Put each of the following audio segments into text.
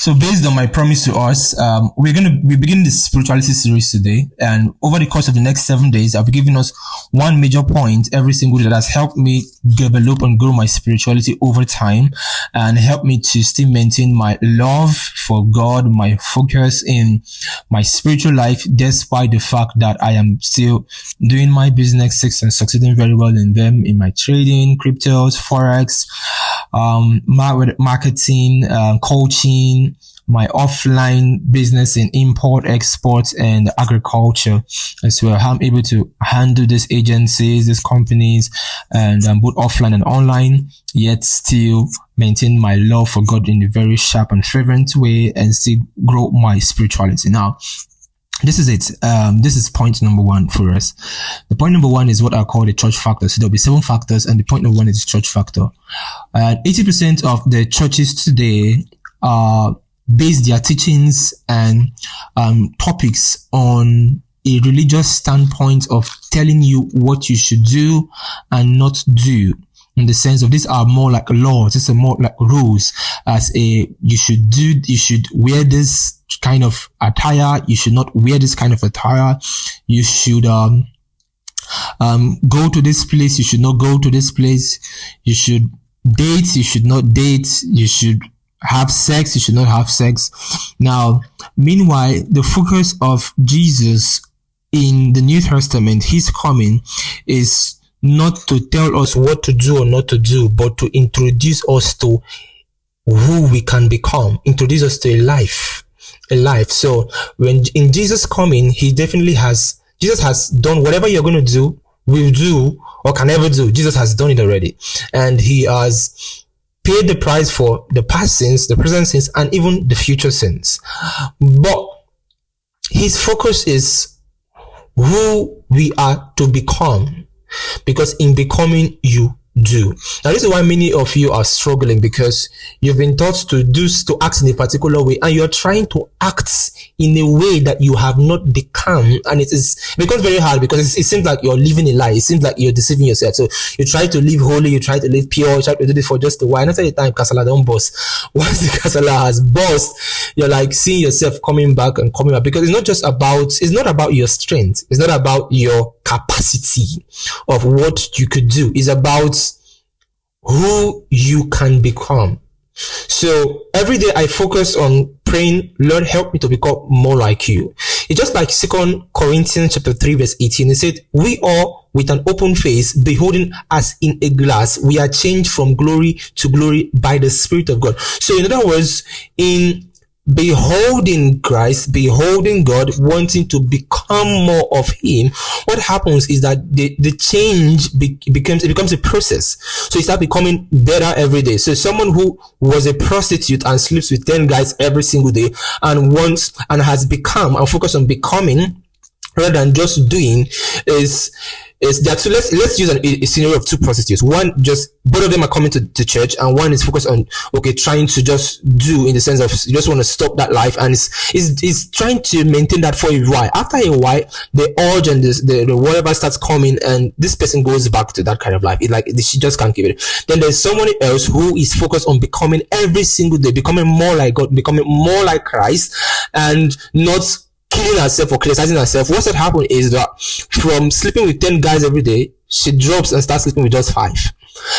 So based on my promise to us, we begin this spirituality series today, and over the course of the next 7 days, I'll be giving us one major point every single day that has helped me develop and grow my spirituality over time, and help me to still maintain my love for God, my focus in my spiritual life, despite the fact that I am still doing my business and succeeding very well in them, in my trading, cryptos, forex, marketing, coaching, my offline business in import, export, and agriculture as well. I'm able to handle these agencies, these companies, and both offline and online, yet still maintain my love for God in a very sharp and fervent way, and still grow my spirituality. Now, this is it. This is point number one for us. The point number one is what I call the church factor. So there'll be 7 factors, and the point number one is the church factor. 80% of the churches today base their teachings and topics on a religious standpoint of telling you what you should do and not do. In the sense of these are more like laws, these are more like rules, as you should wear this kind of attire, you should not wear this kind of attire, you should go to this place, you should not go to this place, you should date, you should not date, you should have sex, you should not have sex. Now, meanwhile, the focus of Jesus in the New Testament, his coming, is not to tell us what to do or not to do, but to introduce us to who we can become, introduce us to a life. So when in Jesus coming, Jesus has done whatever you're going to do, will do, or can ever do. Jesus has done it already. And he has paid the price for the past sins, the present sins, and even the future sins. But his focus is who we are to become. Because in becoming, you do. Now, this is why many of you are struggling, because you've been taught to act in a particular way, and you're trying to act in a way that you have not become, and it becomes very hard, because it seems like you're living a lie. It seems like you're deceiving yourself. So you try to live holy, you try to live pure, you try to do this for just a while. And after the time, Kasala don't bust. Once the Kasala has bust, you're like seeing yourself coming back, because it's not about your strength. It's not about your capacity of what you could do. It's about who you can become. So every day I focus on praying, Lord, help me to become more like you. It's just like 2 Corinthians chapter 3 verse 18. It said, we all with an open face, beholding as in a glass, we are changed from glory to glory by the Spirit of God. So in other words, in beholding Christ, beholding God, wanting to become more of him, what happens is that the change becomes a process. So you start becoming better every day. So someone who was a prostitute and sleeps with 10 guys every single day and has become and focus on becoming rather than just doing is that. So let's use a scenario of 2 prostitutes. One, just both of them are coming to church, and one is focused on trying to just do, in the sense of you just want to stop that life, and is trying to maintain that for a while. After a while, the urge and the whatever starts coming, and this person goes back to that kind of life. She just can't keep it. Then there's someone else who is focused on becoming every single day, becoming more like God, becoming more like Christ, and not killing herself or criticizing herself. What's that happen is that from sleeping with 10 guys every day, she drops and starts sleeping with just 5.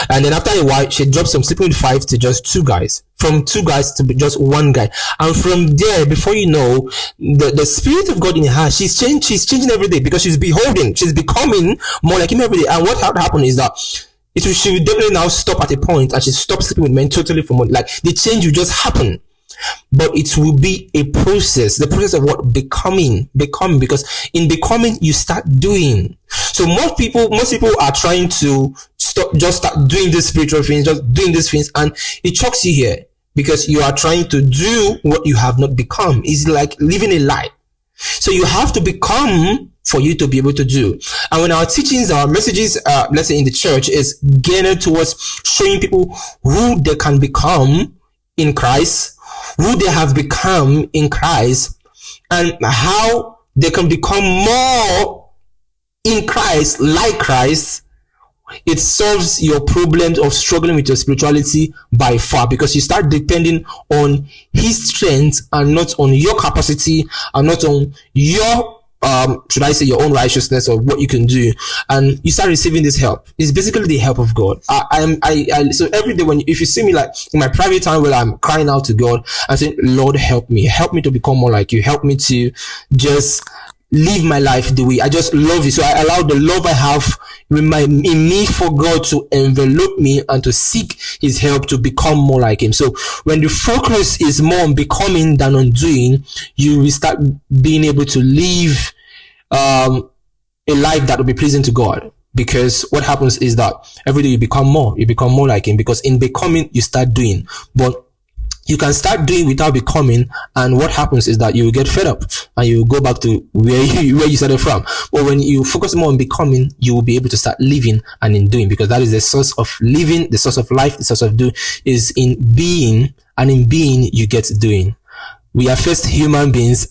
And then after a while, she drops from sleeping with 5 to just 2 guys, from 2 guys to just 1 guy. And from there, before you know, the Spirit of God in her, she's changing every day, because she's becoming more like him every day. And what happened is that she will definitely now stop at a point, and she stops sleeping with men totally from the change will just happen. But it will be a process, the process of what? Becoming, because in becoming, you start doing. So most people are trying to start doing these spiritual things, just doing these things, and it chokes you here, because you are trying to do what you have not become. It's like living a lie. So you have to become for you to be able to do. And when our teachings, our messages, let's say in the church, is geared towards showing people who they can become in Christ, who they have become in Christ, and how they can become more in Christ, like Christ, It solves your problems of struggling with your spirituality by far, because you start depending on his strength and not on your capacity and not on your should I say your own righteousness or what you can do, and you start receiving this help. It's basically the help of God. So every day if you see me like in my private time where I'm crying out to God and saying, Lord, help me to become more like you, help me to just live my life the way I just love you. So I allow the love I have in me for God to envelop me and to seek his help to become more like him. So when the focus is more on becoming than on doing, you will start being able to live a life that will be pleasing to God. Because what happens is that every day you become more like him, because in becoming you start doing. But you can start doing without becoming, and what happens is that you will get fed up and you will go back to where you started from. But when you focus more on becoming, you will be able to start living and in doing, because that is the source of living, the source of life, the source of doing is in being, and in being you get doing. We are first human beings